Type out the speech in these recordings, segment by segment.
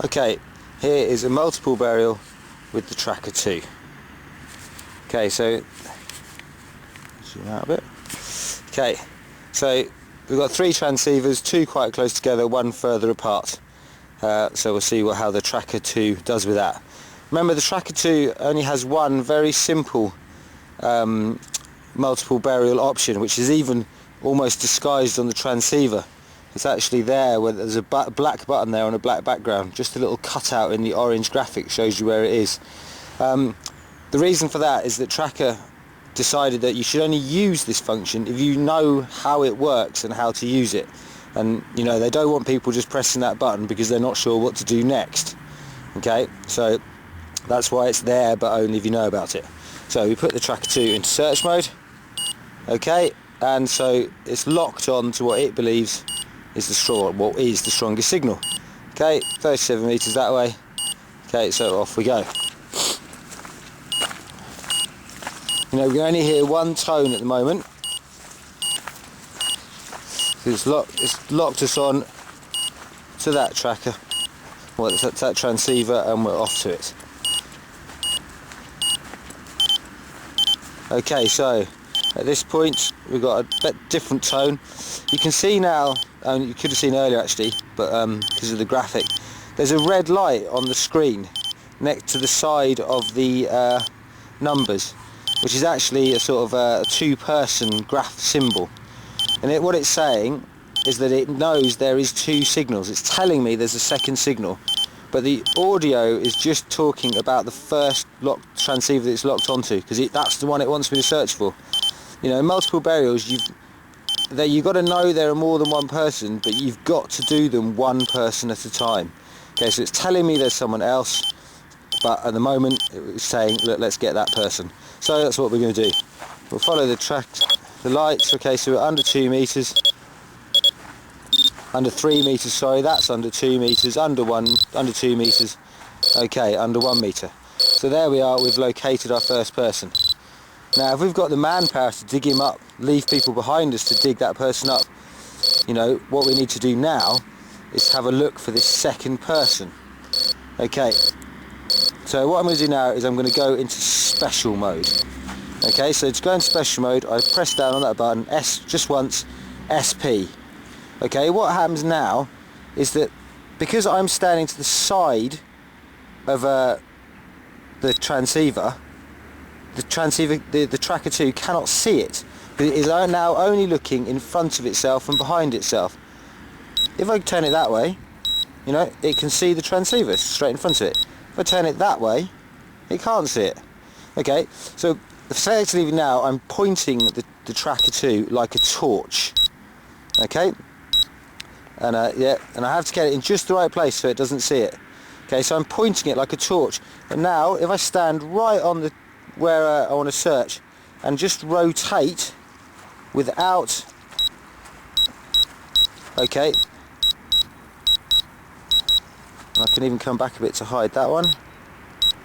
Okay, here is a multiple burial with the tracker 2. Okay, so zoom out a bit. Okay, so we've got 3 transceivers, 2 quite close together, 1 further apart. So we'll see how the tracker 2 does with that. Remember, the tracker 2 only has one very simple multiple burial option, which is even almost disguised on the transceiver. It's actually there where there's a black button there on a black background. Just a little cutout in the orange graphic shows you where it is. The reason for that is that Tracker decided that you should only use this function if you know how it works and how to use it. And you know, they don't want people just pressing that button because they're not sure what to do next. Okay, so that's why it's there, but only if you know about it. So we put the Tracker 2 into search mode. Okay, and so it's locked on to what it believes is the strongest signal. Okay, 37 meters that way. Okay, so off we go. You know, we can only hear one tone at the moment. It's locked us on to that tracker. Well, it's that transceiver, and we're off to it. Okay, so at this point we've got a bit different tone. You can see now, and you could have seen earlier actually, but because of the graphic, there's a red light on the screen next to the side of the numbers, which is actually a sort of a 2-person graph symbol. And what it's saying is that it knows there is 2 signals. It's telling me there's a second signal, but the audio is just talking about the first transceiver that it's locked onto, because that's the one it wants me to search for. You know, in multiple burials, you've got to know there are more than one person, but you've got to do them one person at a time. Okay, so it's telling me there's someone else, but at the moment it's saying, look, let's get that person. So that's what we're going to do. We'll follow the lights. Okay, so we're under 2 meters, under 3 meters, sorry, that's under 2 meters, under 2 meters, okay, under 1 meter. So there we are, we've located our first person. Now if we've got the manpower to dig him up, leave people behind us to dig that person up, you know, what we need to do now is have a look for this second person. Okay, so what I'm going to do now is I'm going to go into special mode. Okay, so to go into special mode, I press down on that button, just once, SP. Okay, what happens now is that because I'm standing to the side of the transceiver, the Tracker 2 cannot see it, but it is now only looking in front of itself and behind itself. If I turn it that way, you know, it can see the transceiver straight in front of it. If I turn it that way, it can't see it. Okay, so effectively now I'm pointing the Tracker 2 like a torch. Okay, and yeah, and I have to get it in just the right place so it doesn't see it. Okay, so I'm pointing it like a torch. And now if I stand right on where I want to search and just rotate without, okay, I can even come back a bit to hide that one.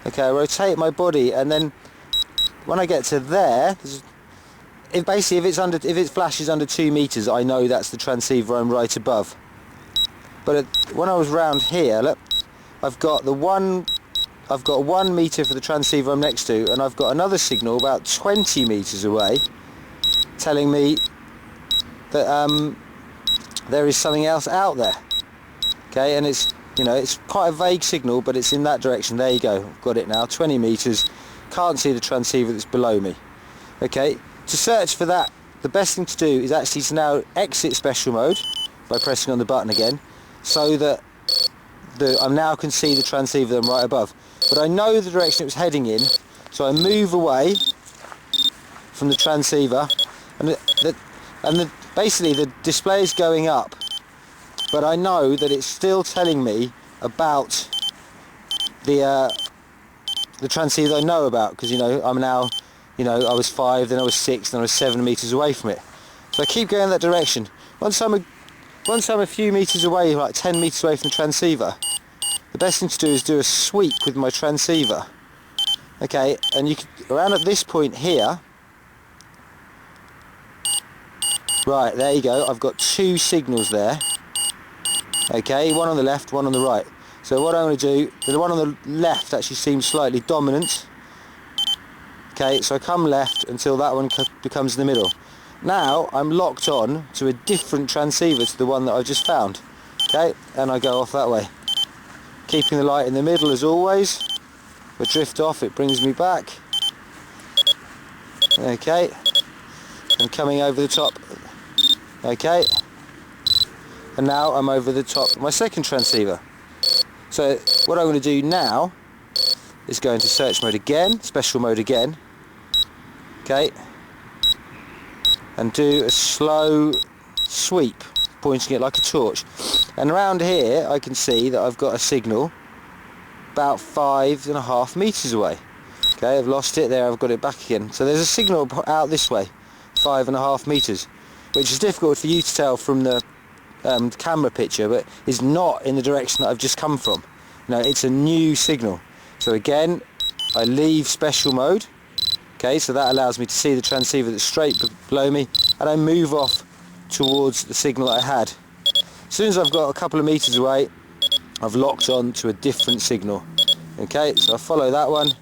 Okay, I rotate my body, and then when I get to there, if it flashes under 2 meters, I know that's the transceiver I'm right above. But when I was round here, look, I've got 1 meter for the transceiver I'm next to, and I've got another signal about 20 meters away telling me that there is something else out there. Okay, and it's, you know, it's quite a vague signal, but it's in that direction. There you go, got it now, 20 meters. Can't see the transceiver that's below me. Okay, to search for that, the best thing to do is actually to now exit special mode by pressing on the button again, so that I now can see the transceiver that I'm right above. But I know the direction it was heading in, so I move away from the transceiver, and basically the display is going up, but I know that it's still telling me about the transceiver I know about, because, you know, I'm now, you know, I was 5, then I was 6, then I was 7 meters away from it. So I keep going that direction. Once I'm a few meters away, like 10 meters away from the transceiver, the best thing to do is do a sweep with my transceiver. Okay, and you can, around at this point here, right, there you go, I've got 2 signals there. Okay, one on the left, one on the right. So what I'm going to do, the one on the left actually seems slightly dominant. Okay, so I come left until that one becomes in the middle. Now I'm locked on to a different transceiver to the one that I've just found. Okay, and I go off that way. Keeping the light in the middle as always. If I drift off, it brings me back. Okay, and coming over the top. Okay, and now I'm over the top of my second transceiver. So what I'm going to do now is go into search mode again, special mode again. Okay, and do a slow sweep, pointing it like a torch. And around here I can see that I've got a signal about 5.5 meters away. Okay, I've lost it there, I've got it back again. So there's a signal out this way, 5.5 meters, which is difficult for you to tell from the camera picture, but is not in the direction that I've just come from. No, it's a new signal. So again, I leave special mode. Okay, so that allows me to see the transceiver that's straight below me, and I move off towards the signal I had. As soon as I've got a couple of meters away, I've locked on to a different signal. Okay, so I follow that one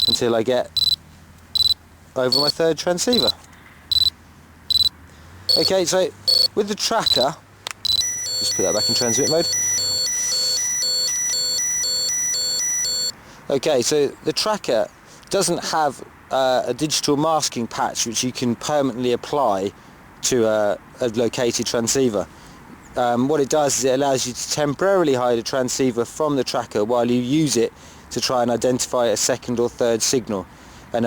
until I get over my third transceiver. Okay, so with the tracker, just put that back in transmit mode. Okay, so the tracker doesn't have a digital masking patch which you can permanently apply to a located transceiver. What it does is it allows you to temporarily hide a transceiver from the tracker while you use it to try and identify a second or third signal. And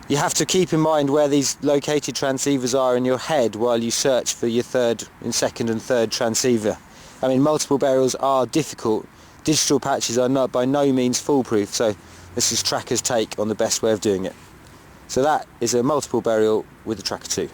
you have to keep in mind where these located transceivers are in your head while you search for your second and third transceiver. I mean, multiple burials are difficult. Digital patches are not by no means foolproof, so this is Tracker's take on the best way of doing it. So that is a multiple burial with the Tracker 2.